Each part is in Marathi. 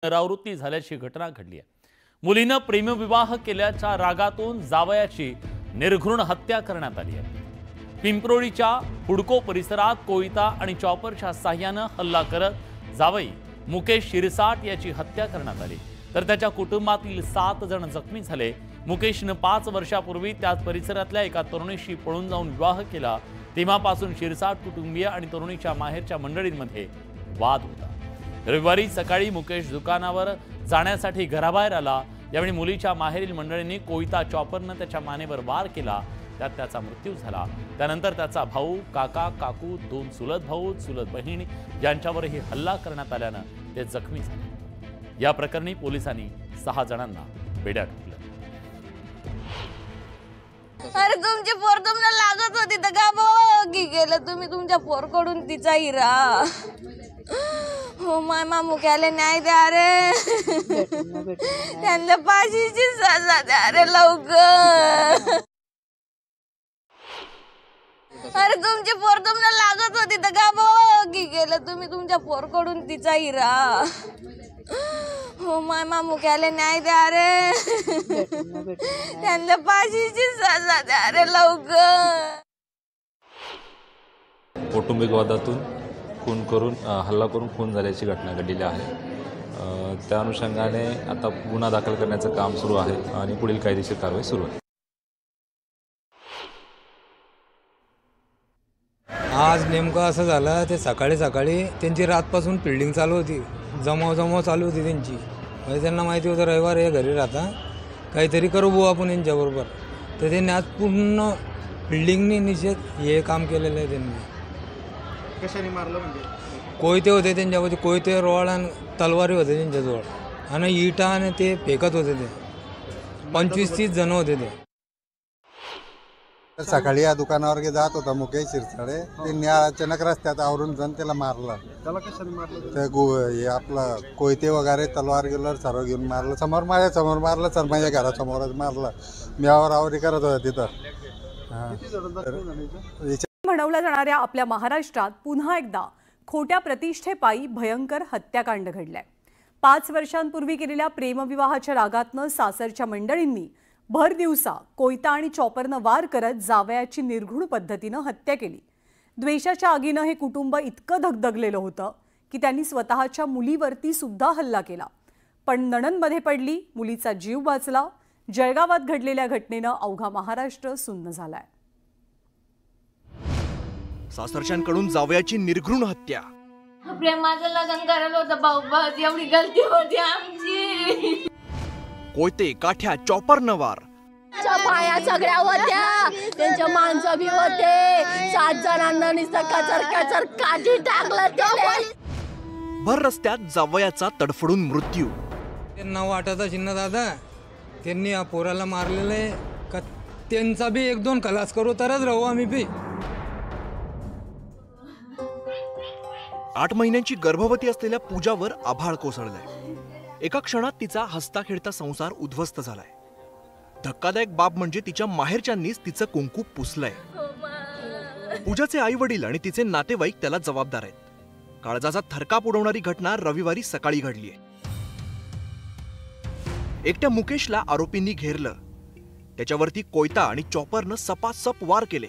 नरावृत्ती झाल्याची घटना घडली आहे। मुलीनं प्रेमविवाह केल्याच्या रागातून जावयाची निर्घृण हत्या करण्यात आली आहे। पिंपरोळीच्या हुडको परिसरात कोयता आणि चॉपरच्या साह्याने हल्ला करत जावई मुकेश शिरसाट याची हत्या करण्यात आली, तर त्याच्या कुटुंबातील 7 जण जखमी झाले। मुकेशने 5 वर्षापूर्वी त्याच परिसरातल्या एका तरुणीशी पळून जाऊन विवाह केला। तेव्हापासून शिरसाट कुटुंबीय आणि तरुणीच्या माहेरच्या मंडळींमध्ये वाद होता। रविवारी सकाळी मुकेश दुकानावर जाण्यासाठी घराबाहेर आला। यावेळी मुलीच्या माहेरील मंडळींनी कोयता चॉपरने त्याच्या मानेवर वार केला, त्यात त्याचा मृत्यू झाला। त्यानंतर त्याचा भाऊ, काका, काकू, 2 चुलत भाऊ, चुलत बहीण यांच्यावरही हल्ला करण्यात आल्याने ते जखमी झाले। या प्रकरणी पोलिसांनी 6 जणांना बेड्या ठोकल्या। अरे तुमची पोर तुम्हाला लागत होती तर का बघी गेलं तुम्ही तुमच्या पोरकडून तिचा हिरा। हो माय मामू क्याले न्याय द्या रे, त्यांना फाशीची सजा द्या रे लवकर। अरे तुमची पोर तुम्हाला लागत होती तर का बघी गेलं तुम्ही तुमच्या पोरकडून तिचा हिरा। हो माय मामू क्याले न्याय द्या रे, त्यांना फाशीची सजा द्या रे लवकर। कौटुंबिक वादातून खून करून हल्ला करून खून झाल्याची घटना घडलेली आहे। त्या अनुषंगाने आता गुन्हा दाखल करण्याचं काम सुरू आहे आणि पुढील कायदेशीर कारवाई सुरू आहे। आज नेमकं असं झालं, ते सकाळी त्यांची रातपासून फिल्डिंग चालू होती, जमाव चालू होती त्यांची। म्हणजे त्यांना माहिती होतं रविवार हे घरी राहता, काहीतरी करू बुवा आपण यांच्याबरोबर। तर त्यांनी आज पूर्ण फिल्डिंगने निषेध हे काम केलेलं आहे। त्यांनी कशाने मारलं म्हणजे? कोयते होते त्यांच्यावरती, कोयते, रॉड आणि तलवारी होते त्यांच्याजवळ, आणि इटा आणि ते फेकत होते। ते 25-30 जण होते। ते सकाळी या दुकानावर जात होता मुकेश शिरसाडे, त्यांनी अचानक रस्त्यात आवरून जाऊन त्याला मारलं। त्याला कशाने मारलं? ते आपलं कोयते वगैरे तलवार गिलवार सर्व घेऊन मारलं। माझ्या समोर मारलं सर, माझ्या घरासमोरच मारलं। मी आवरावरी करत होता तिथं। म्हणवल्या जाणाऱ्या आपल्या महाराष्ट्रात पुन्हा एकदा खोट्या प्रतिष्ठेपायी भयंकर हत्याकांड घडलाय। 5 वर्षांपूर्वी केलेल्या प्रेमविवाहाच्या रागातनं सासरच्या मंडळींनी भर दिवसा कोयता आणि चॉपरनं वार करत जावयाची निर्घृण पद्धतीनं हत्या केली। द्वेषाच्या आगीनं हे कुटुंब इतकं धगधगलेलं होतं की त्यांनी स्वतःच्या मुलीवरती सुद्धा हल्ला केला, पण नणंदमध्ये पडली, मुलीचा जीव वाचला। जळगावात घडलेल्या घटनेनं अवघा महाराष्ट्र सुन्न झालाय। सासरच्यांकडून जावयाची निर्घृण हत्या। प्रेमाचं लग्न करायला होतं भाऊ, बस एवढी गलती होती आमची। कोयते, काठ्या, चॉपरनं वार। बाया सगळ्या होत्या, त्यांच्या माणसं बी होते। 7 जणांना नुसतं कचर काठी टाकलं। भर रस्त्यात जावयाचा तडफडून मृत्यू। त्यांना वाटत असेल ना दादा, त्यांनी या पोराला मारलेलं आहे का, त्यांचा बी 1-2 खलास करू तरच राहू आम्ही बी। 8 महिन्यांची गर्भवती असलेल्या पूजावर आभाळ कोसळलंय। एका क्षणात तिचा हसता खेळता संसार उद्ध्वस्त झालाय। धक्कादायक बाब म्हणजे तिच्या माहेरच्यांनीच तिचं कुंकू पुसलंय। पूजाचे आई वडील आणि तिचे नातेवाईक त्याला जबाबदार आहेत। काळजाचा थरकाप उडवणारी घटना रविवारी सकाळी घडलीय। एकट्या मुकेशला आरोपींनी घेरलं, त्याच्यावरती कोयता आणि चॉपरनं सपासप वार केले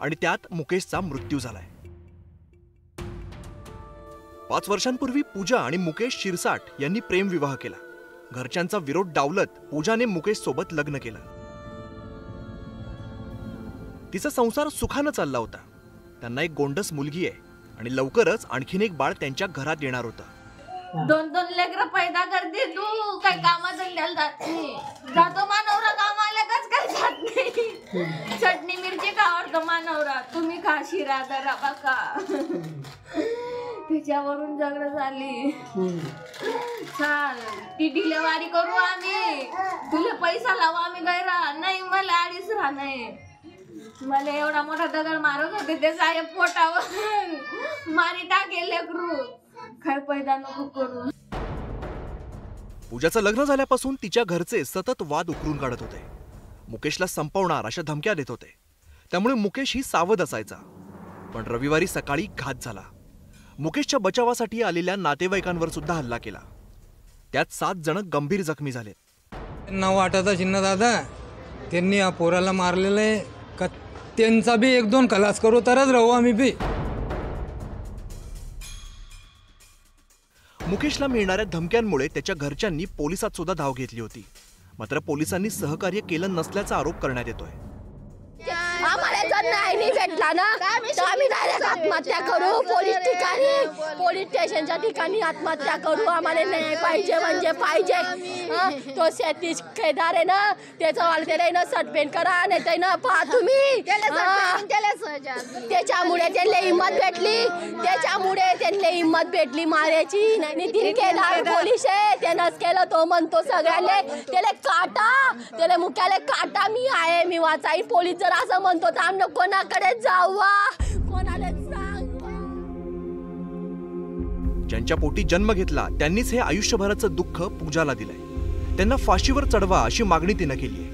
आणि त्यात मुकेशचा मृत्यू झालाय। 5 वर्षांपूर्वी पूजा आणि मुकेश शिरसाट यांनी प्रेमविवाह केला। घरच्यांचा विरोध डावलत पूजाने मुकेश सोबत लग्न केलं। तिचा संसार सुखानं चालला होता। त्यांना एक गोंडस मुलगी आहे आणि लवकरच आणखीन एक बाळ त्यांच्या घरात येणार होतं। 2 लेकरं पैदा करते तू, काय कामाधंद्याला जात नाही। जातो मानवरा कामाला, कस काय जात नाही। चटणी मिरची खावडतो मानवरा, तुम्ही खा शिरा दरा बाका। त्याच्यावरून झगडा झाली। चाल ती डिलेवरी करू आम्ही, तुला पैसा लावू आम्ही गैरा नाही। मला 2.5 राहणे, मला एवढा मोठा दगड मारत होते ते साहेब पोटावर, मारी टाकेल लेकरू, काय पैदा नको करू। पूजाचं लग्न झाल्यापासून तिच्या घरचे सतत वाद उकरून काढत होते। मुकेशला संपवणार अशा धमक्या देत होते, त्यामुळे मुकेश ही सावध असायचा। पण रविवारी सकाळी घात झाला। मुकेशच्या बचावासाठी आलेल्या नातेवाईकांवर सुद्धा हल्ला केला। त्यात 7 जण गंभीर जखमी झालेत. त्यांना वाटत चिन्ह दादा त्यांनी या पोराला मारलेलं आहे का त्यांचा बी 1-2 खलास करू तरच राहू आम्ही बी. मुकेशला मिळणाऱ्या धमक्यांमुळे त्याच्या घरच्यांनी पोलिसात सुद्धा धाव घेतली होती. मात्र पोलिसांनी सहकार्य केलं नसल्याचा आरोप करण्यात येतोय. आम्हाला जर नाही भेटला ना तर आम्ही डायरेक्ट आत्महत्या करू. पोलीस स्टेशनच्या ठिकाणी आत्महत्या करू. आम्हाला न्याय पाहिजे म्हणजे पाहिजे. तो सतीश केदार आहे ना त्याला ना सस्पेंड करा नाही तर ना पहा तुम्ही. त्याच्यामुळे त्यांना हिंमत भेटली मारायची. नितीन केदार पोलीस आहे त्यानंच केलं. तो म्हणतो सगळ्यांना त्याला मुख्याला काटा मी आहे मी वाचाई. पोलीस जर असं म्हणतो तर आम्ही कोणाकडे जावा कोणाला सांगवा. ज्यांच्या पोटी जन्म घेतला त्यांनीच हे आयुष्यभराचं दुःख पूजाला दिलंय. त्यांना फाशीवर चढवा अशी मागणी तिनं केली आहे.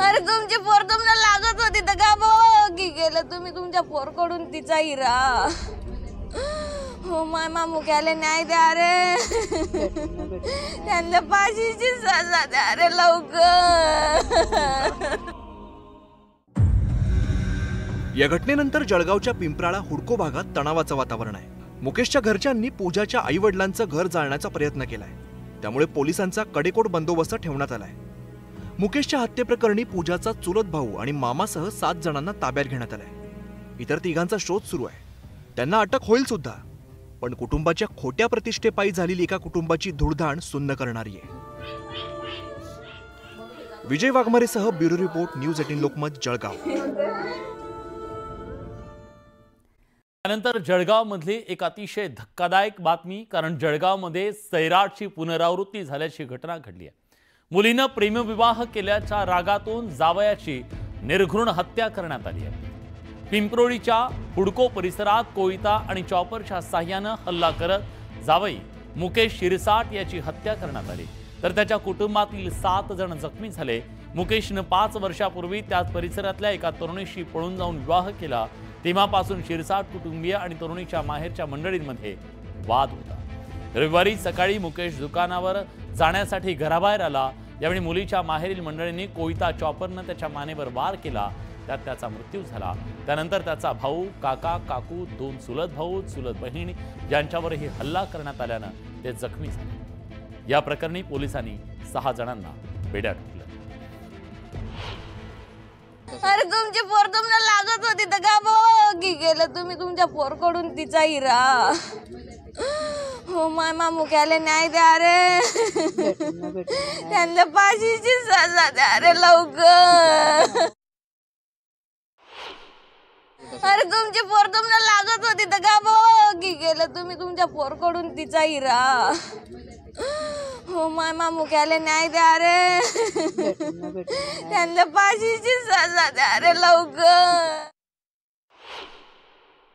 अरे तुमची पोर तुम्हाला लागत होती तर का बघी गेलं तुम्ही तुमच्या पोरकडून तिचा हिरा. हो मामा मुक्याला न्याय द्या रे. त्यांना फाशीची सजा द्या रे लवकर. या घटनेनंतर जळगावच्या पिंपराळा हुडको भागात तणावाचं वातावरण आहे. मुकेशच्या घरच्यांनी पूजाच्या आईवडिलांचं घर जाळण्याचा प्रयत्न केलाय. त्यामुळे पोलिसांचा कडेकोट बंदोबस्त ठेवण्यात आलाय. मुकेशच्या हत्येप्रकरणी पूजाचा चुलत भाऊ आणि मामासह 7 जणांना ताब्यात घेण्यात आलंय. इतर 3घांचा शोध सुरू आहे. त्यांना अटक होईल सुद्धा. पण कुटुंबाच्या खोट्या प्रतिष्ठेपायी झालेली एका कुटुंबाची धुळधाण सुन्न करणारी आहे. विजय वाघमारेसह bureau report news 18 Lokmat Jalgaon. त्यानंतर जळगावमधली एक अतिशय धक्कादायक बातमी. कारण जळगावमध्ये सैराटची पुनरावृत्ती झाल्याची घटना घडली आहे. मुलीनं प्रेमविवाह केल्याच्या रागातून जावयाची निर्घृण हत्या करण्यात आली आहे. पिंपरोळीच्या हुडको परिसरात कोयता आणि चॉपरच्या साह्यानं हल्ला करत जावई मुकेश शिरसाट याची हत्या करण्यात आली. तर त्याच्या कुटुंबातील 7 जण जखमी झाले. मुकेशनं 5 वर्षापूर्वी त्याच परिसरातल्या एका तरुणीशी पळून जाऊन विवाह केला. तेव्हापासून शिरसाट कुटुंबीय आणि तरुणीच्या माहेरच्या मंडळींमध्ये वाद होता. रविवारी सकाळी मुकेश दुकानावर जाण्यासाठी घराबाहेर आला. यावेळी मुलीच्या माहेरील मंडळींनी कोयता चॉपरनं त्याच्या मानेवर वार केला. त्यात त्याचा मृत्यू झाला. त्यानंतर त्याचा भाऊ, काका, काकू, 2 चुलत भाऊ, चुलत बहीण यांच्यावरही हल्ला करण्यात आल्यानं ते जखमी झाले. या प्रकरणी पोलिसांनी 6 जणांना बेड्या ठोकल्या. अरे तुमची पोर तुम्हाला लागत होती तर का बघी गेलं तुम्ही तुमच्या पोरकडून तिचा हिरा. हो मामा मुक्याला न्याय द्या रे. त्यांना फाशीची सजा द्या रे लवकर. अरे तुमची पोर तुम्हाला लागत होती तर का बघी गेलं तुम्ही तुमच्या पोरकडून तिचा हिरा. हो मामा मुक्याला न्याय द्या रे. त्यांना फाशीची सजा द्या रे लवकर.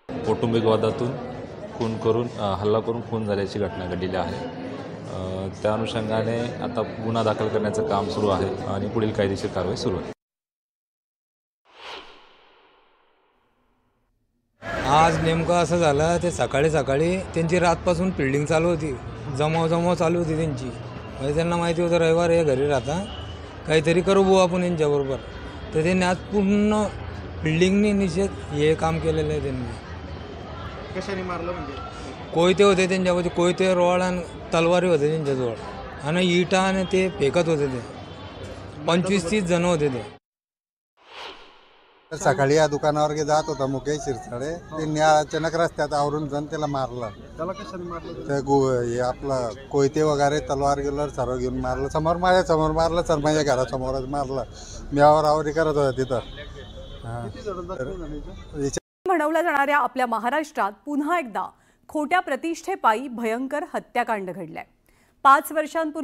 कौटुंबिक वादातून खून करून हल्ला करून खून झाल्याची घटना घडलेली आहे. त्या अनुषंगाने आता गुन्हा दाखल करण्याचं काम सुरू आहे आणि पुढील कायदेशीर कारवाई सुरू आहे. आज नेमकं असं झालं ते सकाळी त्यांची रातपासून फिल्डिंग चालू होती. जमाव चालू होती त्यांची. म्हणजे त्यांना माहिती होतं रविवार हे घरी राहता काहीतरी करू भाऊ आपण यांच्याबरोबर. तर त्यांनी आज पूर्ण फिल्डिंगने निषेध हे काम केलेलं आहे. त्यांनी कशाने मारलं म्हणजे कोयते होते त्यांच्यामध्ये. कोयते, रोड आणि तलवारी होते त्यांच्याजवळ आणि इटा आणि ते फेकत होते. ते 25-30 जण होते. ते सकाळी या दुकानावर जात होता मुकेश शिरसाडे. त्यांनी अचानक रस्त्यात आवरून जाऊन त्याला मारलं. त्याला कशाने मारलं? ते हे आपलं कोयते वगैरे तलवार गिलवार सर्व घेऊन मारलं. माझ्या समोर मारलं सर. माझ्या घरासमोरच मारलं. मी आवरावरी करत होता तिथं. म्हणवल्या जाणाऱ्या आपल्या महाराष्ट्रात पुन्हा एकदा खोट्या प्रतिष्ठेपायी भयंकर हत्याकांड घडलंय. 5 वर्षांपूर्वी